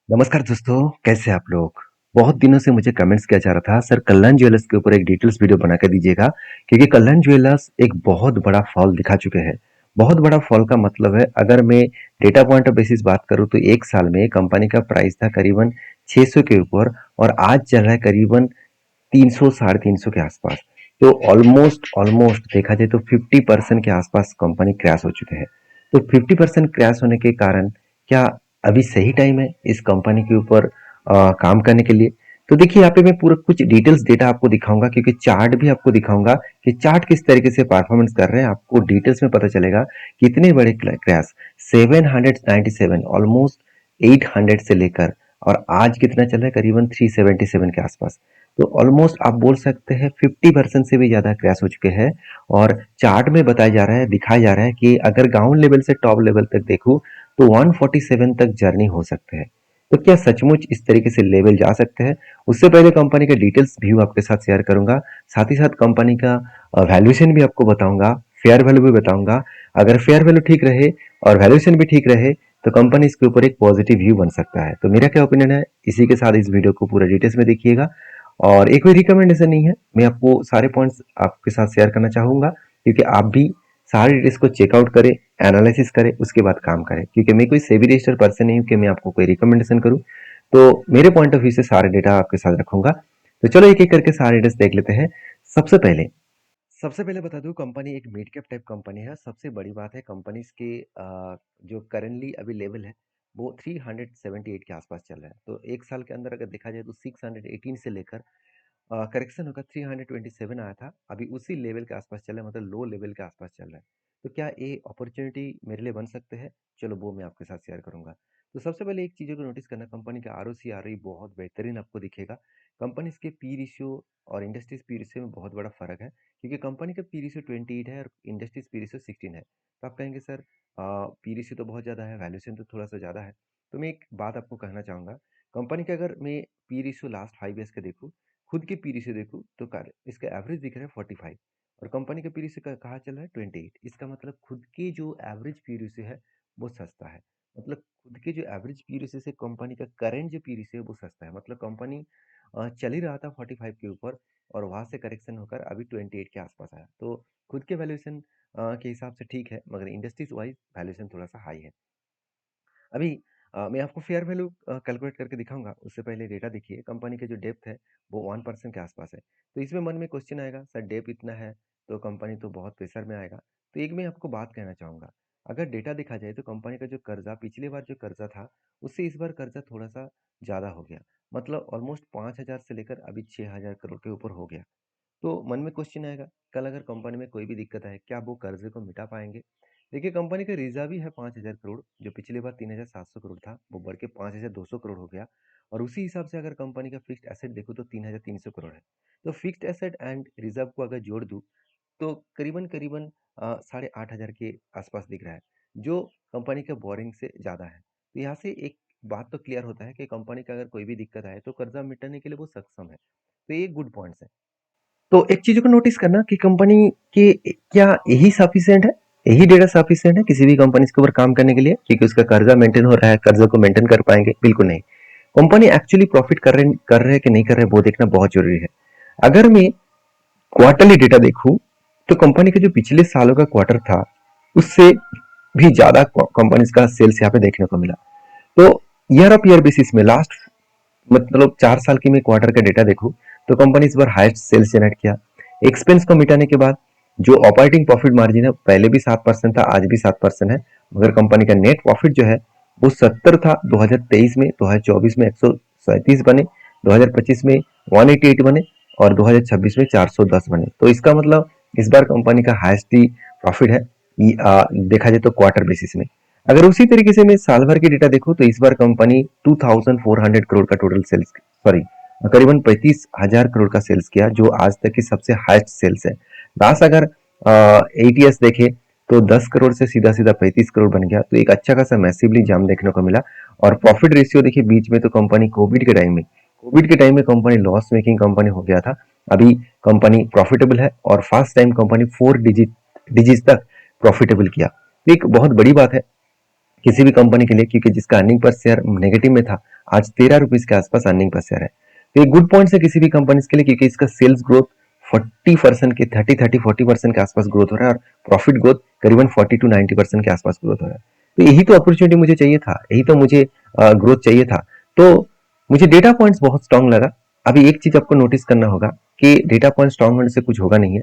नमस्कार दोस्तों, कैसे हैं आप लोग? बहुत दिनों से मुझे कमेंट्स किया जा रहा था, सर कल्याण ज्वेलर्स के ऊपर एक डिटेल्स वीडियो बना के दीजिएगा, क्योंकि कल्याण ज्वेलर्स एक बहुत बड़ा फॉल दिखा चुके हैं। बहुत बड़ा फॉल का मतलब है, अगर मैं डेटा पॉइंट ऑफ बेसिस बात करूँ तो एक साल में कंपनी का प्राइस था करीबन 600 के ऊपर और आज चल रहा है करीबन 300 साढ़े 300 के आसपास। तो ऑलमोस्ट ऑलमोस्ट देखा जाए तो 50% के आसपास कंपनी क्रैश हो चुके हैं। तो 50% क्रैश होने के कारण क्या अभी सही टाइम है इस कंपनी के ऊपर काम करने के लिए? तो देखिए यहाँ पे मैं पूरा कुछ डिटेल्स डेटा आपको दिखाऊंगा, क्योंकि चार्ट भी आपको दिखाऊंगा कि चार्ट किस तरीके से परफॉर्मेंस कर रहे हैं। आपको डिटेल्स में पता चलेगा कितने बड़े क्रैश 797 ऑलमोस्ट 800 से लेकर और आज कितना चल रहा है करीबन 377 के आसपास। तो ऑलमोस्ट आप बोल सकते हैं 50% से भी ज्यादा क्रैश हो चुके हैं। और चार्ट में बताया जा रहा है, दिखाया जा रहा है कि अगर ग्राउंड लेवल से टॉप लेवल तक देखूं तो 147 तक जर्नी हो सकते हैं। तो क्या सचमुच इस तरीके से लेवल जा सकते हैं? उससे पहले कंपनी के डिटेल्स व्यू आपके साथ शेयर करूंगा, साथ ही साथ कंपनी का वैल्यूएशन भी आपको बताऊंगा, फेयर वैल्यू भी बताऊंगा। अगर फेयर वैल्यू ठीक रहे और वैल्यूएशन भी ठीक रहे तो कंपनी इसके ऊपर एक पॉजिटिव व्यू बन सकता है। तो मेरा क्या ओपिनियन है, इसी के साथ इस वीडियो को पूरा डिटेल्स में देखिएगा। और एक भी रिकमेंडेशन नहीं है, मैं आपको सारे पॉइंट्स आपके साथ शेयर करना चाहूंगा, क्योंकि आप भी सारे डिटेल्स को चेकआउट करें, एनालिसिस करें, उसके बाद काम करें। क्योंकि मैं कोई सेबी रजिस्टर्ड पर्सन नहीं हूँ कि मैं आपको कोई रिकमेंडेशन करूँ। तो मेरे पॉइंट ऑफ व्यू से सारे डेटा आपके साथ रखूंगा। तो चलो एक एक करके सारे डिटेल्स देख लेते हैं। सबसे पहले सबसे पहले बता दूं, कंपनी एक मिड कैप टाइप कंपनी है। सबसे बड़ी बात है कंपनी के जो करेंटली अभी लेवल है वो 378 के आसपास चल रहा है। तो एक साल के अंदर अगर देखा जाए तो 618 से लेकर करेक्शन होगा 327 आया था, अभी उसी लेवल के आसपास चल रहा है, मतलब लो लेवल के आसपास चल रहा है। तो क्या ये अपॉर्चुनिटी मेरे लिए बन सकते हैं? चलो वो मैं आपके साथ शेयर करूंगा। तो सबसे पहले एक चीज़ को नोटिस करना, कंपनी का आर ओ सी आर बहुत बेहतरीन आपको दिखेगा। कंपनी के पी रेशियो और इंडस्ट्रीज पी रेशियो में बहुत बड़ा फर्क है, क्योंकि कंपनी का पी रेशियो 28 है और इंडस्ट्रीज पी रेशियो 16 है। तो आप कहेंगे सर पी रेशियो तो बहुत ज़्यादा है, वैल्यूएशन तो थोड़ा सा ज़्यादा है। तो मैं एक बात आपको कहना चाहूँगा, कंपनी का अगर मैं पी रेशियो लास्ट 5 ईयर्स का देखूँ, खुद के पी रेशियो देखूँ तो इसका एवरेज दिख रहा है 45 और कंपनी का पी रेशियो कहाँ चल रहा है 28। इसका मतलब खुद की जो एवरेज पी रेशियो है वो सस्ता है। मतलब खुद के जो एवरेज पी रेशियो से कंपनी का करंट जो पी रेशियो है वो सस्ता है। मतलब कंपनी चल ही रहा था 45 के ऊपर और वहां से करेक्शन होकर अभी 28 के आसपास आया। तो खुद के वैल्यूएशन के हिसाब से ठीक है, मगर इंडस्ट्रीज वाइज वैल्यूएशन थोड़ा सा हाई है। अभी मैं आपको फेयर वैल्यू कैलकुलेट करके दिखाऊंगा, उससे पहले डेटा देखिए। कंपनी के जो डेप्थ है वो 1% के आसपास है। तो इसमें मन में क्वेश्चन आएगा, सर डेप इतना है तो कंपनी तो बहुत प्रेशर में आएगा। तो एक मैं आपको बात कहना चाहूंगा, अगर डेटा देखा जाए तो कंपनी का जो कर्जा पिछली बार जो कर्जा था उससे इस बार कर्जा थोड़ा सा ज़्यादा हो गया। मतलब ऑलमोस्ट 5,000 से लेकर अभी 6,000 करोड़ के ऊपर हो गया। तो मन में क्वेश्चन आएगा, कल अगर कंपनी में कोई भी दिक्कत है क्या वो कर्जे को मिटा पाएंगे? देखिए कंपनी का रिजर्व ही है 5,000 करोड़, जो पिछली बार 3,700 करोड़ था वो बढ़ के 5,200 करोड़ हो गया। और उसी हिसाब से अगर कंपनी का फिक्स्ड एसेट देखो तो 3,300 करोड़ है। तो फिक्स्ड एसेट एंड रिजर्व को अगर जोड़ दूं तो करीबन करीबन 8,500 के आसपास दिख रहा है, जो कंपनी के बोरिंग से ज़्यादा है। तो यहाँ से एक बात तो क्लियर होता है कि कंपनी का अगर कोई भी दिक्कत आए तो कर्जा मिटाने के लिए वो सक्षम है। तो ये गुड पॉइंट्स है। तो एक चीज को नोटिस करना कि कंपनी के क्या यही सफिशिएंट है, यही डेटा सफिशिएंट है किसी भी कंपनी के ऊपर काम करने के लिए, क्योंकि उसका कर्जा मेंटेन हो रहा है, कर्जा को मेंटेन कर पाएंगे? बिल्कुल नहीं। कंपनी एक्चुअली प्रॉफिट कर रहे हैं कि नहीं कर रहे, वो देखना बहुत जरूरी है। अगर मैं क्वार्टरली डेटा देखूं तो कंपनी के जो पिछले सालों का क्वार्टर था उससे भी ज्यादा कंपनी का सेल्स यहाँ पे देखने को मिला। तो ईयर ऑफ ईयर बेसिस में लास्ट मतलब 4 साल की मैं क्वार्टर का डेटा देखूं तो कंपनी इस बार हाईएस्ट सेल्स जनरेट किया। एक्सपेंस को मिटाने के बाद जो ऑपरेटिंग प्रॉफिट मार्जिन है पहले भी 7% था, आज भी 7% है, मगर कंपनी का नेट प्रॉफिट जो है वो 70 था 2023 में, 2024 में 137 बने, 2025 में 188 बने और 2026 में 410 बने। तो इसका मतलब इस बार कंपनी का हाईएस्ट ही प्रॉफिट है देखा जाए तो क्वार्टर बेसिस में। अगर उसी तरीके से मैं साल भर की डेटा देखूं तो इस बार कंपनी 2400 करोड़ का टोटल सेल्स, सॉरी करीबन 35,000 करोड़ का सेल्स किया, जो आज तक की सबसे हाईएस्ट सेल्स है। लास्ट अगर एटीएस देखे तो 10 करोड़ से सीधा सीधा 35 करोड़ बन गया। तो एक अच्छा खासा मैसिवली जाम देखने को मिला। और प्रॉफिट रेशियो देखिए, बीच में तो कंपनी कोविड के टाइम में कंपनी लॉस मेकिंग कंपनी हो गया था। अभी कंपनी प्रॉफिटेबल है और फर्स्ट टाइम कंपनी 4 डिजिट तक प्रॉफिटेबल किया। एक बहुत बड़ी बात है किसी भी कंपनी के लिए, क्योंकि जिसका अर्निंग पर शेयर नेगेटिव में था, आज 13 रुपीज के आसपास अर्निंग पर शेयर है। तो ये गुड पॉइंट्स है किसी भी कंपनी के लिए, क्योंकि इसका सेल्स ग्रोथ 40% के 30-40% के आसपास ग्रोथ हो रहा है, और प्रॉफिट ग्रोथ करीबन 40 to 90% के आसपास ग्रोथ हो रहा है। तो यही तो अपॉर्चुनिटी मुझे चाहिए था, यही तो मुझे ग्रोथ चाहिए था। तो मुझे डेटा पॉइंट्स बहुत स्ट्रांग लगा। अभी एक चीज आपको नोटिस करना होगा कि डेटा पॉइंट स्ट्रांग होने से कुछ होगा नहीं है।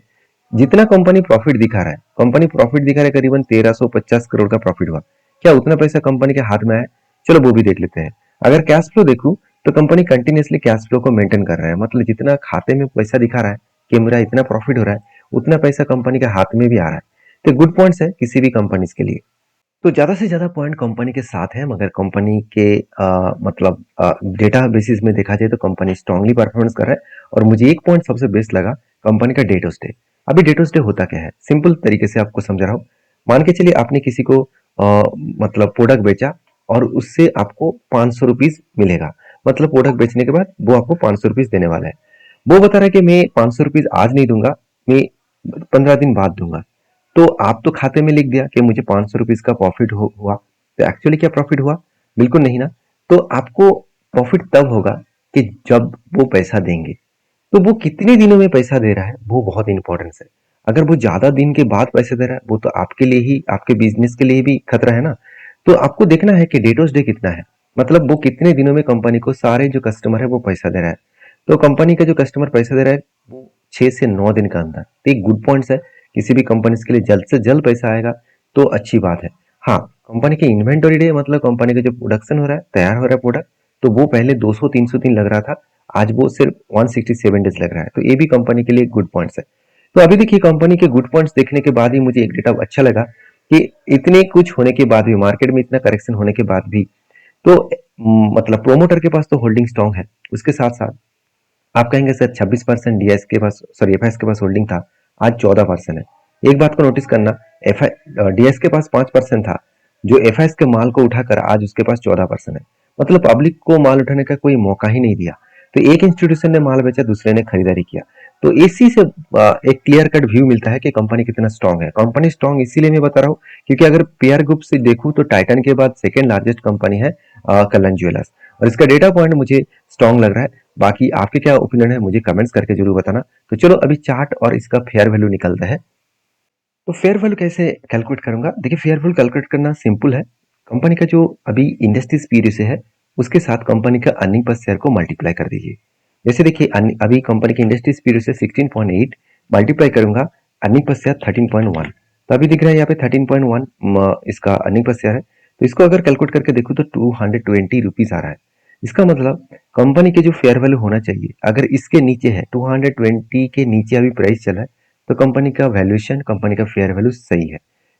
जितना कंपनी प्रॉफिट दिखा रहा है, कंपनी प्रॉफिट दिखा रहा है, करीबन 1350 करोड़ का प्रॉफिट हुआ। क्या उतना पैसा कंपनी के हाथ में आया? चलो वो भी देख लेते हैं। अगर कैश फ्लो देखूं तो कंपनी कंटिन्यूअसली कैश फ्लो को मेंटेन कर रहा है, मतलब जितना खाते में पैसा दिखा रहा है कि मेरा इतना प्रॉफिट हो रहा है, उतना पैसा कंपनी के हाथ में भी आ रहा है। तो गुड पॉइंट्स है किसी भी कंपनी के लिए। तो ज्यादा से ज्यादा पॉइंट कंपनी के साथ है, मगर कंपनी के मतलब डेटा बेसिस में देखा जाए तो कंपनी स्ट्रांगली परफॉर्मेंस कर रहा है। और मुझे एक पॉइंट सबसे बेस्ट लगा, कंपनी का डेट ऑफ डे। अभी डेट ऑफ डे होता क्या है, सिंपल तरीके से आपको समझा रहा हूँ। मान के चलिए आपने किसी को मतलब प्रोडक्ट बेचा और उससे आपको 500 रुपीज मिलेगा। मतलब प्रोडक्ट बेचने के बाद वो आपको 500 रुपीज देने वाला है। वो बता रहा है कि मैं 500 रुपीज आज नहीं दूंगा, मैं 15 दिन बाद दूंगा। तो आप तो खाते में लिख दिया कि मुझे 500 रुपीज का प्रॉफिट हुआ। तो एक्चुअली क्या प्रॉफिट हुआ? बिल्कुल नहीं ना। तो आपको प्रॉफिट तब होगा कि जब वो पैसा देंगे। तो वो कितने दिनों में पैसा दे रहा है, वो बहुत इंपॉर्टेंस है। अगर वो ज्यादा दिन के बाद पैसे दे रहा है, वो तो आपके लिए ही, आपके बिजनेस के लिए भी खतरा है ना। तो आपको देखना है कि डेटोस डे कितना है, मतलब वो कितने दिनों में कंपनी को सारे जो कस्टमर है वो पैसा दे रहा है। तो कंपनी का जो कस्टमर पैसा दे रहा है वो 6 से 9 दिन का अंदर। तो एक गुड पॉइंट्स है किसी भी कंपनी के लिए, जल्द से जल्द पैसा आएगा तो अच्छी बात है। हाँ, कंपनी के इन्वेंटरी डे, मतलब कंपनी का जो प्रोडक्शन हो रहा है, तैयार हो रहा है प्रोडक्ट, तो वो पहले 200-300 दिन लग रहा था, आज वो सिर्फ 167 डेज लग रहा है। तो ये भी कंपनी के लिए गुड पॉइंट्स है। तो अभी देखिए, कंपनी के गुड पॉइंट्स देखने के बाद ही मुझे एक डेटा अच्छा लगा कि इतने कुछ होने के बाद भी, मार्केट में इतना करेक्शन होने के बाद भी, तो मतलब प्रोमोटर के पास तो होल्डिंग स्ट्रांग है। उसके साथ साथ आप कहेंगे सर 26% डीएस के पास, सॉरी एफआईएस के पास होल्डिंग था, आज 14% है। एक बात को नोटिस करना, एफ डीएस के पास 5% था, जो एफआईएस के माल को उठाकर आज उसके पास 14% है। मतलब पब्लिक को माल उठाने का कोई मौका ही नहीं दिया। तो एक इंस्टीट्यूशन ने माल बेचा, दूसरे ने खरीदारी किया। तो इसी से एक क्लियर कट व्यू मिलता है कि कंपनी कितना स्ट्रांग है। कंपनी स्ट्रांग इसीलिए मैं बता रहा हूँ क्योंकि अगर पीआर ग्रुप से देखूं तो टाइटन के बाद सेकेंड लार्जेस्ट कंपनी है कल्याण ज्वेलर्स, और इसका डेटा पॉइंट मुझे स्ट्रांग लग रहा है। बाकी आपके क्या ओपिनियन है मुझे कमेंट्स करके जरूर बताना। तो चलो अभी चार्ट और इसका फेयर वैल्यू निकलता है। तो फेयर वैल्यू कैसे कैलकुलेट करूंगा? देखिए, फेयर वैल्यू कैलकुलेट करना सिंपल है। कंपनी का जो अभी इंडस्ट्रीज पीरियड से है, उसके साथ कंपनी का अर्निंग पर शेयर को मल्टीप्लाई कर दीजिए। जैसे देखिए, अभी कंपनी की इंडस्ट्रीज पीरियड से 16.8 मल्टीप्लाई करूंगा, अर्निंग पर शेयर 13.1। तो अभी दिख रहा है यहाँ पे 13.1 इसका अर्निंग पर शेयर है। तो इसको अगर कैलकुलेट करके देखूँ तो 220 रुपीज आ रहा है। इसका मतलब कंपनी के जो फेयर वैल्यू होना चाहिए, अगर इसके नीचे है, 220 के नीचे अभी प्राइस चला है, तो कंपनी का वैल्यूएशन, कंपनी का फेयर वैल्यू सही है।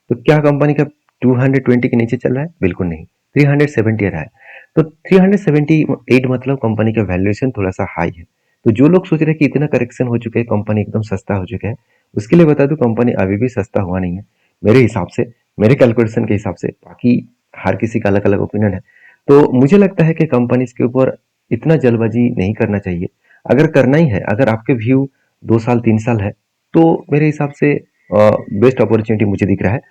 तो क्या कंपनी का 220 के नीचे चल रहा है? बिल्कुल नहीं, 370 आ रहा है। तो 378 मतलब कंपनी का वैल्यूएशन थोड़ा सा हाई है। तो जो लोग सोच रहे हैं कि इतना करेक्शन हो चुका है, कंपनी एकदम सस्ता हो चुका है, उसके लिए बता दूं कंपनी अभी भी सस्ता हुआ नहीं है मेरे हिसाब से, मेरे कैलकुलेशन के हिसाब से। बाकी हर किसी का अलग अलग ओपिनियन है। तो मुझे लगता है कि कंपनी के ऊपर इतना जल्दबाजी नहीं करना चाहिए। अगर करना ही है, अगर आपके व्यू 2 साल 3 साल है, तो मेरे हिसाब से बेस्ट अपॉर्चुनिटी मुझे दिख रहा है,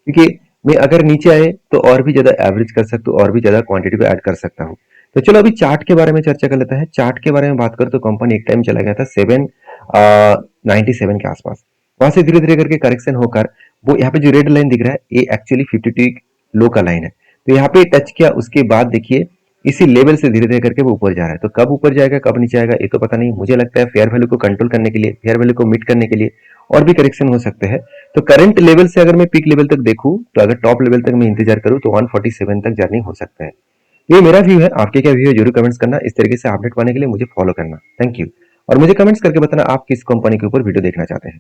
क्योंकि मैं अगर नीचे आए तो और भी ज्यादा एवरेज कर सकता हूँ, और भी ज्यादा क्वांटिटी को ऐड कर सकता हूँ। तो चलो अभी चार्ट के बारे में चर्चा कर लेते हैं। चार्ट के बारे में बात करें तो कंपनी एक टाइम चला गया था 797 के आसपास, वहां से धीरे धीरे करके करेक्शन होकर वो यहाँ पे जो रेड लाइन दिख रहा है, ये एक्चुअली 52 लो का लाइन है। तो यहाँ पे टच किया, उसके बाद देखिए इसी लेवल से धीरे धीरे करके वो ऊपर जा रहा है। तो कब ऊपर जाएगा कब नीचे आएगा ये तो पता नहीं। मुझे लगता है फेयर वैल्यू को कंट्रोल करने के लिए, फेयर वैल्यू को मीट करने के लिए और भी करेक्शन हो सकते हैं। तो करंट लेवल से अगर मैं पीक लेवल तक देखूं, तो अगर टॉप लेवल तक मैं इंतजार करूं तो 147 तक जर्नी हो सकता है। ये मेरा व्यू है, आपके क्या व्यू है जरूर कमेंट्स करना। इस तरीके से अपडेट पाने के लिए मुझे फॉलो करना। Thank you. और मुझे कमेंट्स करके बताना आप किस कंपनी के ऊपर वीडियो देखना चाहते हैं।